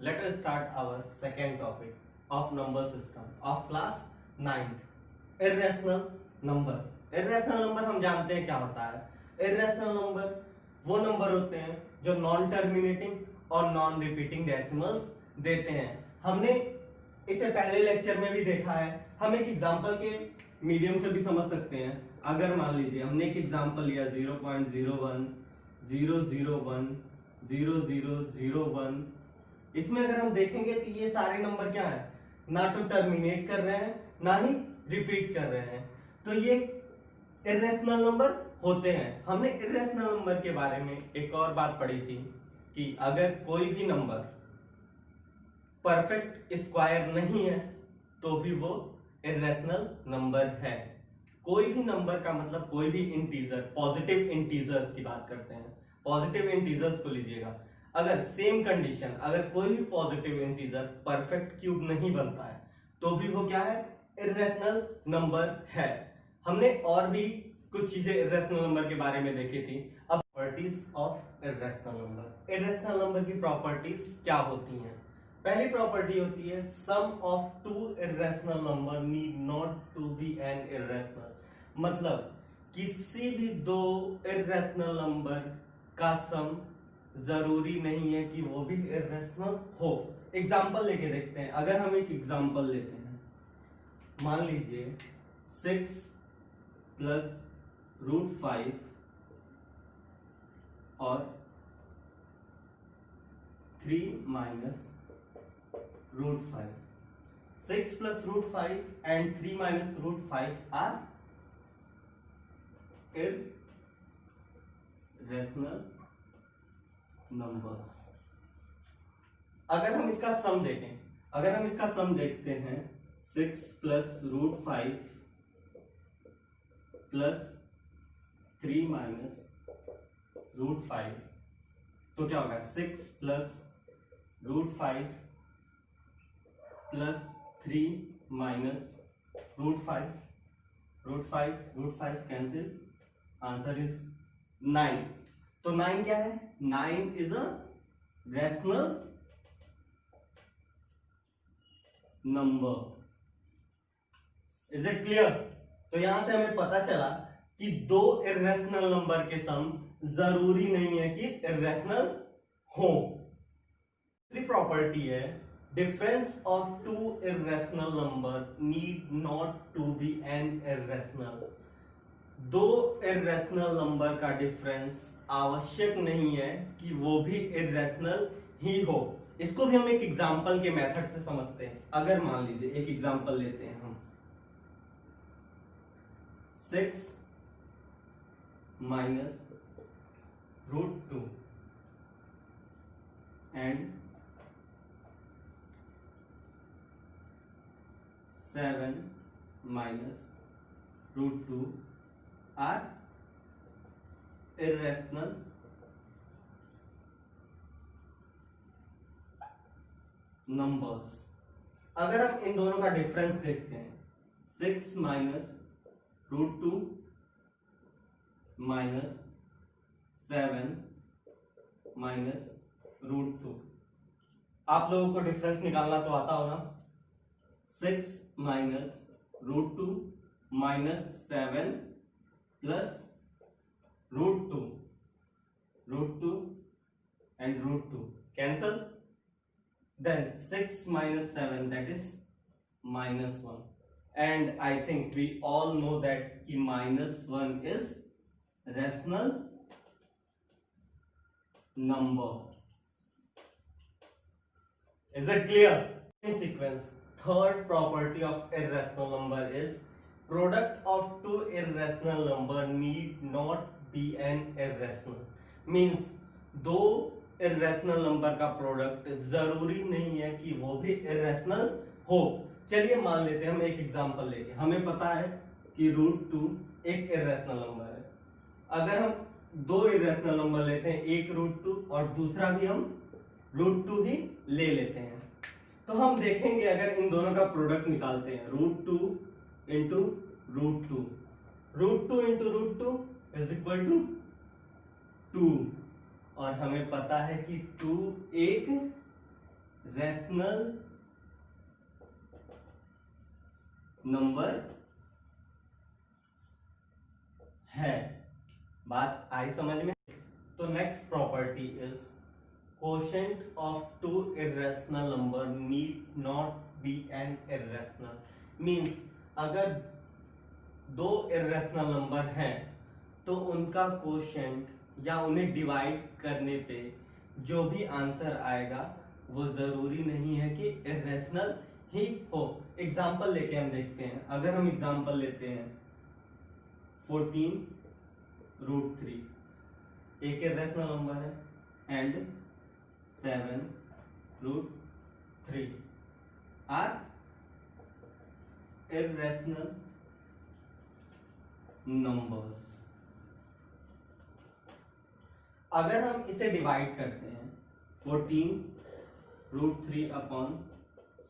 let us start our second topic of number system of class 9th. irrational number. irrational number हम जानते हैं क्या होता है. irrational number वो नंबर होते हैं जो नॉन टर्मिनेटिंग और नॉन रिपीटिंग डेसिमल्स देते हैं. हमने इसे पहले लेक्चर में भी देखा है. हम एक एग्जांपल के मीडियम से भी समझ सकते हैं. अगर मान लीजिए हमने एक एग्जांपल लिया 0.01 001 0001. इसमें अगर हम देखेंगे तो ये सारे नंबर क्या है, ना तो टर्मिनेट कर रहे हैं ना ही रिपीट कर रहे हैं. तो ये इर्रेशनल नंबर होते हैं. हमने इर्रेशनल नंबर के बारे में एक और बात पढ़ी थी कि अगर कोई भी नंबर परफेक्ट स्क्वायर नहीं है तो भी वो इर्रेशनल नंबर है. कोई भी नंबर का मतलब कोई भी इंटीजर, पॉजिटिव इंटीजर्स की बात करते हैं. पॉजिटिव इंटीजर्स को लीजिएगा. अगर सेम कंडीशन, अगर कोई भी पॉजिटिव इंटीजर परफेक्ट क्यूब नहीं बनता है तो भी वो क्या है, इर्रेशनल नंबर है. हमने और भी कुछ चीजें इर्रेशनल नंबर के बारे में देखी थी. अब properties of irrational number. Irrational number की प्रॉपर्टीज क्या होती हैं? पहली प्रॉपर्टी होती है sum of two irrational number need not to be an irrational. मतलब किसी भी दो इर्रेशनल नंबर का सम जरूरी नहीं है कि वो भी इर्रेशनल हो. एग्जांपल लेके देखते हैं. अगर हम एक एग्जांपल लेते हैं, मान लीजिए 6 प्लस √5 और 3 minus √5. 6 plus √5 and 3 minus √5 are irrational numbers. अगर हम इसका सम देखें, अगर हम इसका सम देखते हैं 6 plus √5 plus 3 minus √5 तो क्या होगा, 6 plus √5 plus 3 minus √5. √5 cancel, answer is 9. तो 9 क्या है, 9 is a rational number. Is it clear? तो यहां से हमें पता चला कि दो इर्रेशनल नंबर के सम जरूरी नहीं है कि इर्रेशनल हो. दूसरी प्रॉपर्टी है difference of two irrational number need not to be an irrational. दो irrational नंबर का डिफरेंस आवश्यक नहीं है कि वो भी irrational ही हो. इसको भी हम एक एग्जांपल के मेथड से समझते हैं. अगर मान लीजिए एक एग्जांपल लेते हैं हम 6 minus √2 and 7 minus √2 are irrational numbers. अगर हम इन दोनों का डिफरेंस देखते हैं 6 minus √2 minus 7 minus √2. आप लोगों को डिफरेंस निकालना तो आता होगा. 6 minus √2 minus 7 plus √2 and √2 cancel. Then 6 minus 7, that is -1. And I think we all know that कि -1 is rational number. Is it clear? In sequence, third property of irrational number is product of two irrational number need not be an irrational. Means दो irrational number का product जरूरी नहीं है कि वो भी irrational हो. चलिए मान लेते हैं हम एक एग्जांपल लेके. हमें पता है कि √2 एक irrational नंबर है. अगर हम दो irrational नंबर लेते हैं, एक √2 और दूसरा भी हम √2 ही ले लेते हैं, तो हम देखेंगे अगर इन दोनों का प्रोडक्ट निकालते हैं √2 into √2, √2 into √2 is equal to 2. और हमें पता है कि 2 एक रैशनल नंबर है। बात आई समझ में? तो next property is quotient of two irrational number need not be an irrational, means अगर दो irrational नंबर हैं तो उनका quotient या उन्हें डिवाइड करने पे जो भी आंसर आएगा वो जरूरी नहीं है कि irrational ही हो। एग्जाम्पल लेके हम देखते हैं। अगर हम एग्जाम्पल लेते हैं 14√3 एक irrational नंबर है एंड 7√3 are irrational numbers। अगर हम इसे डिवाइड करते हैं 14√3 upon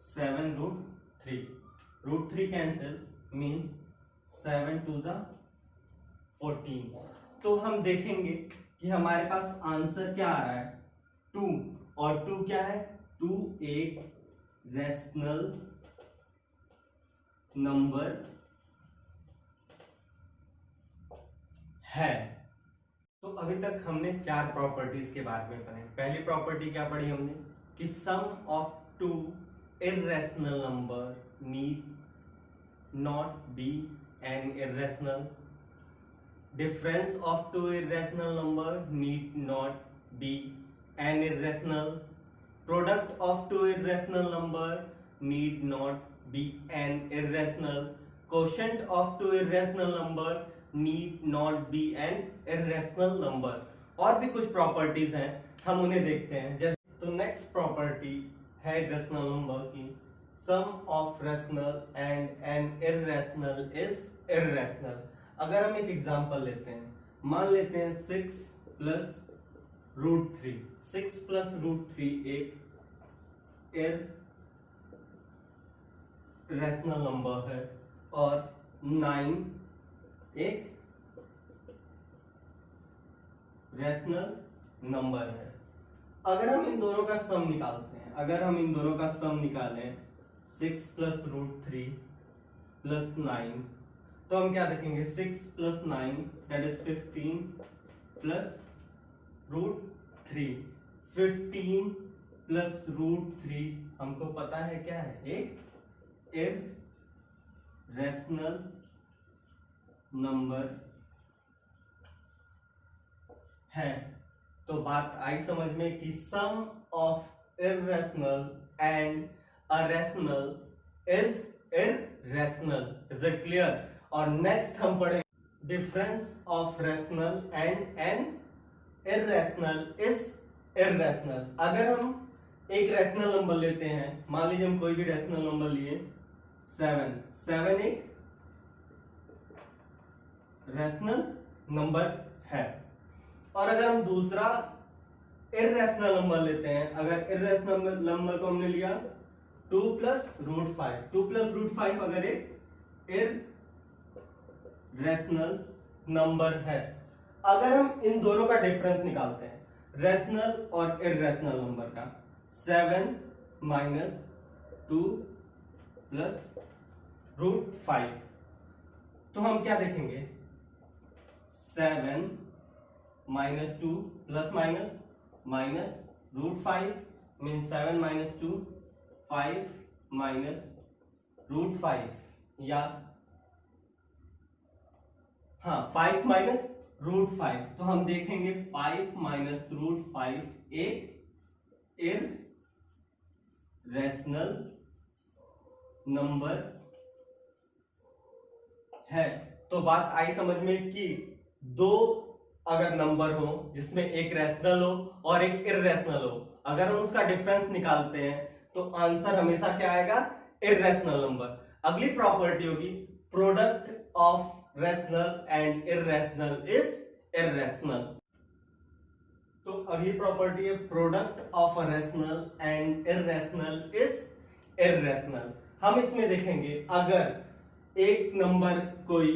7√3, √3 cancel means 7 to the 14, तो हम देखेंगे कि हमारे पास आंसर क्या आ रहा है 2, और 2 क्या है 2 एक रैशनल नंबर है। तो अभी तक हमने 4 प्रॉपर्टीज के बारे में पढ़े। पहली प्रॉपर्टी क्या पढ़ी हमने कि sum of 2 irrational number need not be an irrational, difference of 2 irrational number need not be an irrational, product of 2 irrational number need not be an irrational, quotient of 2 irrational number need not be an irrational number। और भी कुछ properties हैं, हम उन्हें देखते हैं। जैसे तो नेक्स्ट प्रॉपर्टी है रैशनल नंबर की, sum of rational and an irrational is irrational. अगर हम एक एग्जांपल लेते हैं, मान लेते हैं 6 + √3, 6 + √3 एक इररेशनल नंबर है और 9 एक रैशनल नंबर है। अगर हम इन दोनों का सम निकालते हैं, अगर हम इन दोनों का सम निकालें 6 + √3 + 9, तो हम क्या देखेंगे 6 + 9 दैट इज 15 + √3, 15 + √3 हमको पता है क्या है, एक इररेशनल नंबर है। तो बात आई समझ में कि sum of irrational and a rational is irrational. Is it clear? और नेक्स्ट हम पढ़ेंगे difference of rational and an irrational is irrational. अगर हम एक रैशनल नंबर लेते हैं, मान लीजिए हम कोई भी रैशनल नंबर लिए 7 एक रैशनल नंबर है, और अगर हम दूसरा इररेशनल नंबर लेते हैं, अगर इररेशनल नंबर को हमने लिया 2 + √5, 2 + √5 अगर एक इररेशनल नंबर है, अगर हम इन दोनों का डिफरेंस निकालते हैं रैशनल और इररेशनल नंबर का, 7 - 2 + √5, तो हम क्या देखेंगे 7 - 2 ±- मीन 7 - 2 5 - √5, या हाँ 5 - √5, तो हम देखेंगे 5 - √5 एक इररेशनल नंबर है। तो बात आई समझ में कि दो अगर नंबर हो जिसमें एक रैशनल हो और एक इररेशनल हो, अगर हम उसका डिफरेंस निकालते हैं तो आंसर हमेशा क्या आएगा, इररेशनल नंबर। अगली प्रॉपर्टी होगी product of rational and irrational is irrational. तो अगली प्रॉपर्टी है product of a rational and irrational is irrational. हम इसमें देखेंगे अगर एक नंबर कोई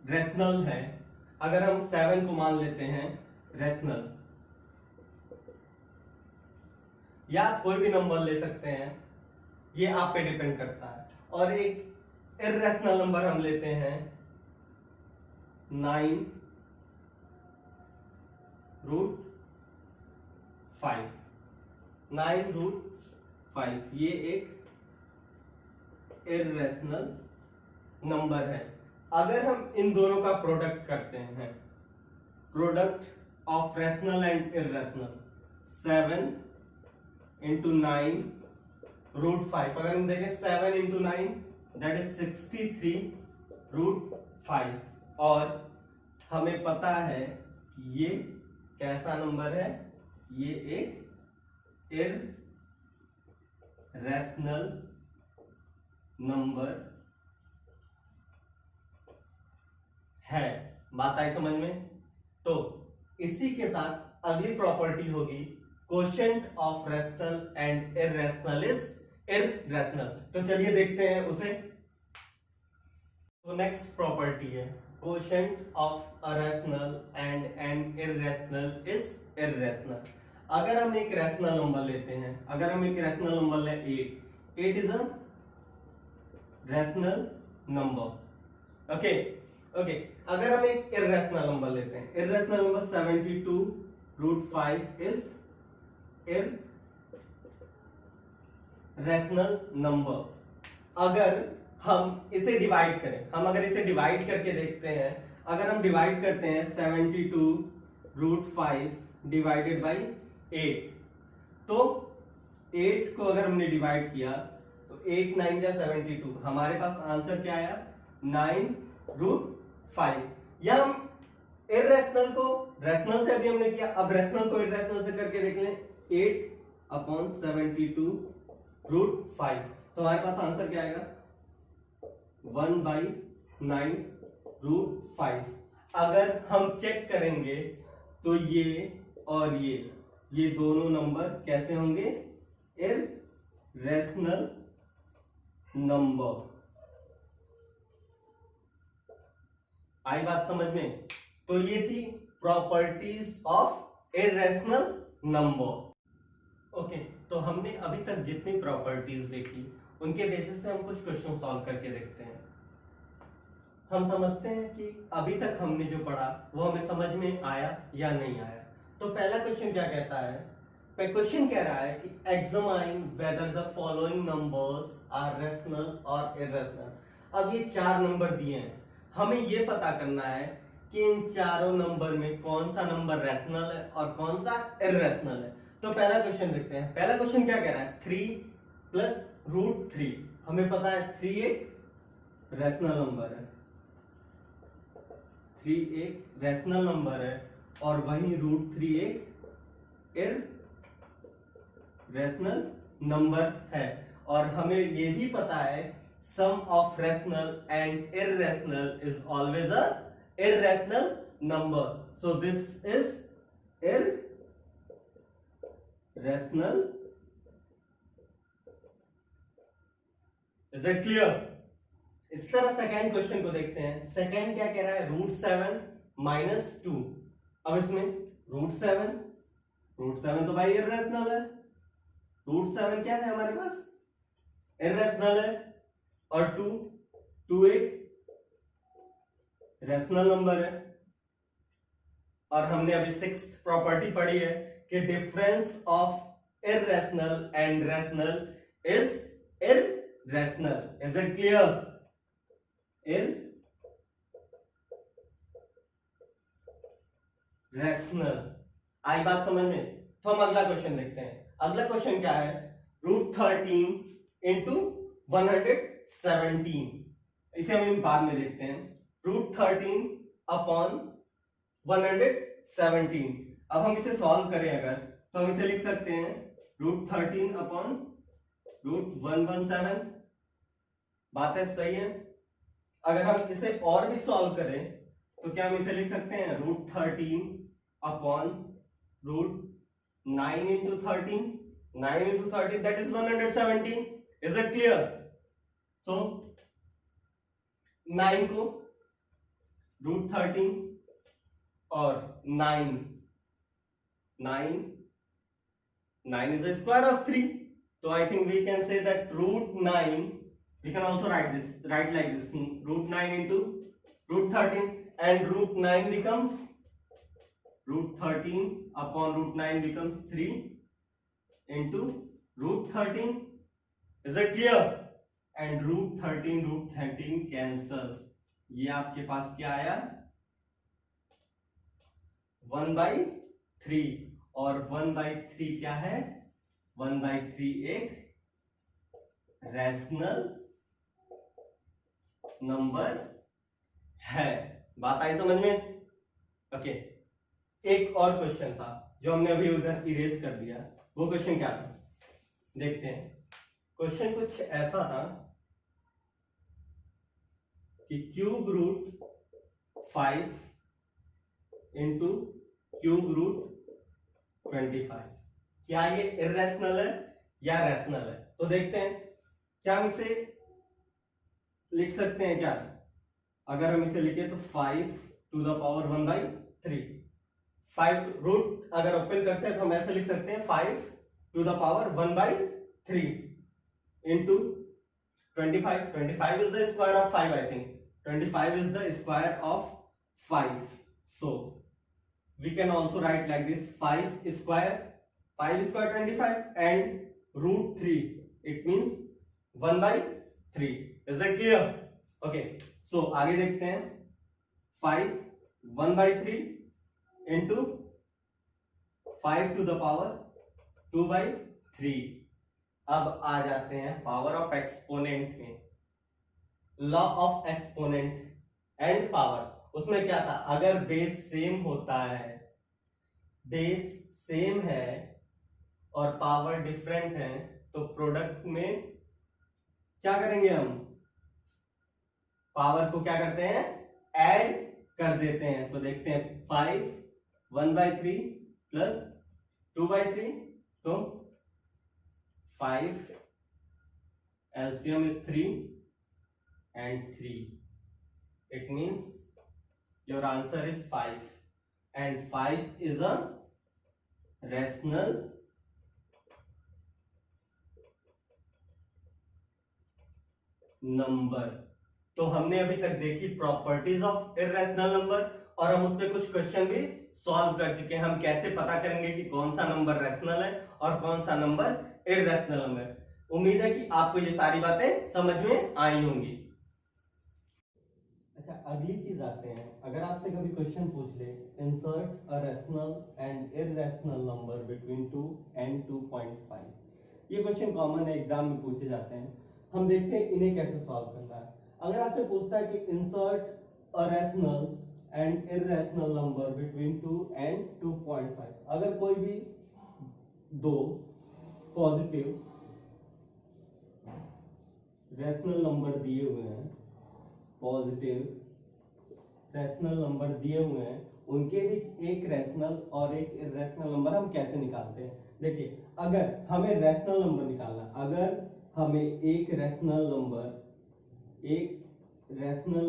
रैशनल है, अगर हम 7 को मान लेते हैं रैशनल, या कोई भी नंबर ले सकते हैं, ये आप पे डिपेंड करता है। और एक इर्रेशनल नंबर हम लेते हैं 9√5। 9√5 ये एक इर्रेशनल नंबर है। अगर हम इन दोनों का प्रोडक्ट करते हैं, product of rational and irrational, 7 into 9√5, अगर हम देखें 7 इंटू 9 दैट इज 63√5, और हमें पता है ये कैसा नंबर है, ये एक इर्रेशनल नंबर है। बात आई समझ में? तो इसी के साथ अगली प्रॉपर्टी होगी quotient of rational and irrational is irrational. तो चलिए देखते हैं उसे। तो नेक्स्ट प्रॉपर्टी है quotient of a rational and N irrational is irrational. अगर हम एक रैशनल नंबर लेते हैं, अगर हम एक रैशनल नंबर ले 8 is a rational number. Okay, अगर हम एक इर्रेशनल नंबर लेते हैं, irrational number 72√5 is irrational number. अगर हम इसे डिवाइड करें, अगर इसे डिवाइड करके देखते हैं, अगर हम डिवाइड करते हैं 72√5 डिवाइडेड बाई 8, तो 8 को अगर हमने डिवाइड किया तो 8 9 जा 72, हमारे पास आंसर क्या आया 9√5। या हम इर्रेशनल को रैशनल से अभी हमने किया, अब रैशनल को इर्रेशनल से करके देख लें, 8/72√5, तो हमारे पास आंसर क्या आएगा 1/9√5। अगर हम चेक करेंगे तो ये और ये दोनों नंबर कैसे होंगे, इर्रेशनल नंबर। आई बात समझ में? तो ये थी properties of irrational number. Okay, तो हमने अभी तक जितनी प्रॉपर्टीज देखी उनके बेसिस पे हम कुछ क्वेश्चन सॉल्व करके देखते हैं। हम समझते हैं कि अभी तक हमने जो पढ़ा वो हमें समझ में आया या नहीं आया। तो पहला क्वेश्चन क्या कहता है, क्वेश्चन कह रहा है कि examine whether the following numbers are rational और इर्रेशनल। अब ये 4 नंबर दिए हैं, हमें ये पता करना है कि इन चारों नंबर में कौन सा नंबर रैशनल है और कौन सा इर्रेशनल है। तो पहला क्वेश्चन देखते हैं। पहला क्वेश्चन क्या कह रहा है, 3 + √3। हमें पता है 3 एक रैशनल नंबर है, 3 एक रैशनल नंबर है, और वहीं √3 एक इर्रेशनल नंबर है। और हमें ये भी पता है sum of rational and irrational is always a irrational number, so this is irrational. Is it clear? इस तरह सेकेंड क्वेश्चन को देखते हैं। सेकेंड क्या कह रहा है, √7 - 2। अब इसमें √7 तो भाई इर्रेशनल है, √7 क्या है हमारे पास, इर्रेशनल है, और 2 एक रैशनल नंबर है। और हमने अभी 6th प्रॉपर्टी पढ़ी है कि difference of irrational and rational is irrational. Is it clear? Irrational. आई बात समझ में? तो हम अगला क्वेश्चन देखते हैं। अगला क्वेश्चन क्या है, √13 × 117। इसे हम बाद में देखते हैं। √13/117। अब हम इसे सॉल्व करें अगर, तो हम इसे लिख सकते हैं √13/117। बात है सही है? अगर हम इसे और भी सॉल्व करें तो क्या हम इसे लिख सकते हैं √13/9 × 13, 9 × 13 that is 117. Is it clear? So 9 को √13 और 9 9 is the square of 3. So I think we can say that root 9, we can also write like this, root 9 into root 13, and root 9 becomes root 13 upon root 9 becomes 3 into root 13. Is it clear? And root 13 cancel. ये आपके पास क्या आया? 1/3, और 1/3 क्या है? 1/3 एक rational number है। बात आई समझ में? ओके, एक और क्वेश्चन था जो हमने अभी उधर इरेज कर दिया। वो क्वेश्चन क्या था देखते हैं। क्वेश्चन कुछ ऐसा था कि cube root 5 into cube root 25, क्या ये इरेशनल है या रैशनल है? तो देखते हैं क्या हम इसे लिख सकते हैं क्या? अगर हम इसे लिखे तो 5 to the power 1/3, 5 रूट अगर ओपन करते हैं तो हम ऐसे लिख सकते हैं 5 to the power 1/3 into 25. 25 is the square of 5, I think. 25 is the square of 5. So we can also write like this: 5 square 25, and root 3, it means 1/3. Is that clear? Okay, so आगे देखते हैं। 5 1/3 into 5 to the power 2/3। अब आ जाते हैं power of exponent में। Law of exponent and power, उसमें क्या था? अगर बेस सेम होता है, बेस सेम है और पावर डिफरेंट है, तो प्रोडक्ट में क्या करेंगे? हम पावर को क्या करते हैं? ऐड कर देते हैं। तो देखते हैं 5 1/3 प्लस 2/3, तो 5 LCM is 3 and 3. It means your answer is 5, and 5 is a rational number. तो हमने अभी तक देखी प्रॉपर्टीज ऑफ इरेशनल नंबर, और हम उसमें कुछ क्वेश्चन भी सॉल्व कर चुके हैं। हम कैसे पता करेंगे कि कौन सा नंबर रैशनल है और कौन सा नंबर इरेशनल नंबर। उम्मीद है कि आपको ये सारी बातें समझ में आई होंगी। अच्छा, अगली चीज आते हैं। अगर आपसे कभी क्वेश्चन पूछ ले, insert a rational and irrational number between 2 and 2.5, ये क्वेश्चन कॉमन है, एग्जाम में पूछे जाते हैं। हम देखते हैं इन्हें कैसे सॉल्व करना है। अगर आपसे पूछता है कि insert a rational and irrational number between 2 and 2.5, अगर कोई भी दो पॉजिटिव रैशनल नंबर दिए हुए हैं, पॉजिटिव रैशनल नंबर दिए हुए हैं, उनके बीच एक रैशनल और एक इरेशनल नंबर हम कैसे निकालते हैं? देखिए, अगर हमें रैशनल नंबर निकालना, अगर हमें एक रैशनल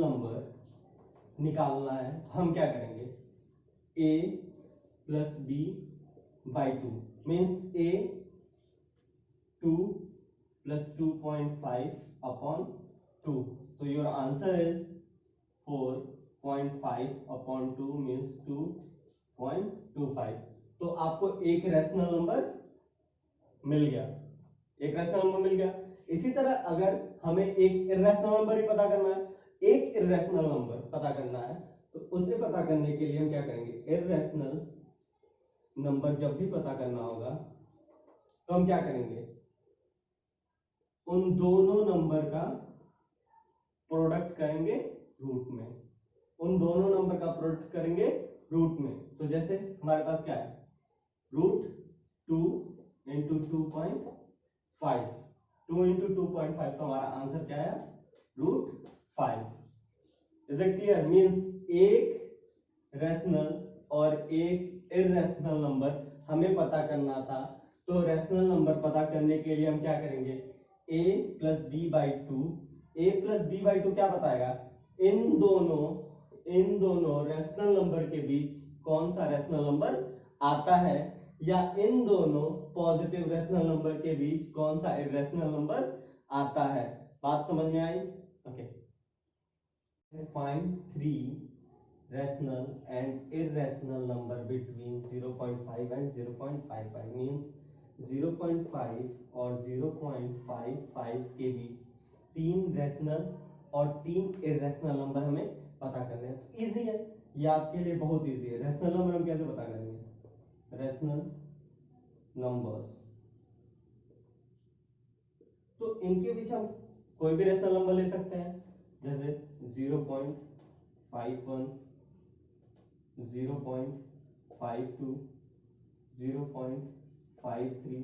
नंबर निकालना है, हम क्या करेंगे? a plus b by 2 means a 2 plus 2.5 upon 2। तो your answer is 4.5 upon 2 means 2.25। तो आपको एक रैशनल नंबर मिल गया, एक रैशनल नंबर मिल गया। इसी तरह अगर हमें एक इरेशनल नंबर ही पता करना है, एक इरेशनल नंबर पता करना है, तो उसे पता करने के लिए हम क्या करेंगे? इरेशनल नंबर जब भी पता करना होगा तो हम क्या करेंगे? उन दोनों नंबर का प्रोडक्ट करेंगे रूट में, उन दोनों नंबर का प्रोडक्ट करेंगे रूट में। तो जैसे हमारे पास क्या है? रूट 2 इंटू 2.5, 2 इंटू 2.5, तो हमारा आंसर क्या है? Root 5। Is it clear? Means एक रैशनल और एक इरेशनल नंबर हमें पता करना था। तो रैशनल नंबर पता करने के लिए हम क्या करेंगे? a plus B by 2, a plus B by 2 क्या बताएगा? इन दोनों रैशनल नंबर के बीच कौन सा रैशनल नंबर आता है, या इन दोनों पॉजिटिव रैशनल नंबर के बीच कौन सा इर्रेशनल नंबर आता है। बात समझ में आई? Okay. Find 3 rational and irrational number between 0.5 and 0.55 means 0.5 और 0.55 के बीच 3 रैशनल और 3 इर्रेशनल नंबर हमें पता करने हैं। तो इजी है ये, आपके लिए बहुत इजी है। रैशनल नंबर हम कैसे पता करेंगे? रैशनल नंबर्स, तो इनके बीच हम कोई भी रैशनल नंबर ले सकते हैं, जैसे 0.51, 0.52, 0.53,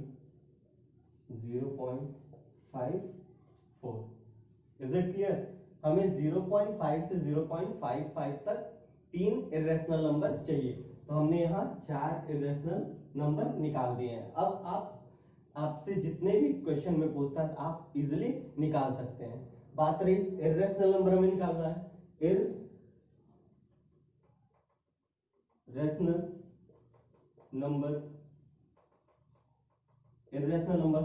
0.54। Is it clear? हमें 0.5 से 0.55 तक 3 इर्रेशनल नंबर चाहिए, तो हमने यहाँ 4 इर्रेशनल नंबर निकाल दिए हैं। अब आपसे जितने भी क्वेश्चन में पूछता है आप इजिली निकाल सकते हैं। बात रही इर्रेशनल नंबर हमें निकालना है, इर्रेशनल नंबर्स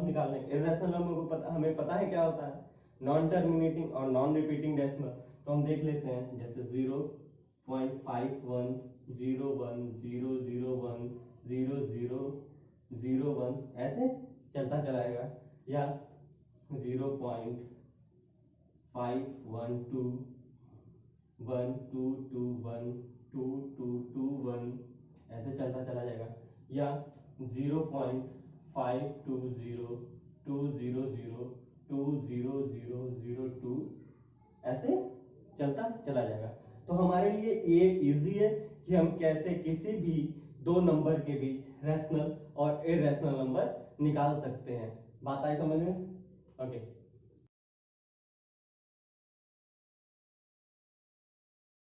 निकालने। इर्रेशनल नंबर को हमें पता है क्या होता है, नॉन टर्मिनेटिंग और नॉन रिपीटिंग डेसिमल। तो हम देख लेते हैं, जैसे 0.51, 01, 001, 0001 ऐसे चलता चलाएगा, या 0.512, 1221, 2221 ऐसे चलता चला जाएगा, या 0.520, 200, 20002 ऐसे चलता चला जाएगा। तो हमारे लिए ये इजी है कि हम कैसे किसी भी दो नंबर के बीच रैशनल और इर्रेशनल नंबर निकाल सकते हैं। बात आई समझ में? ओके।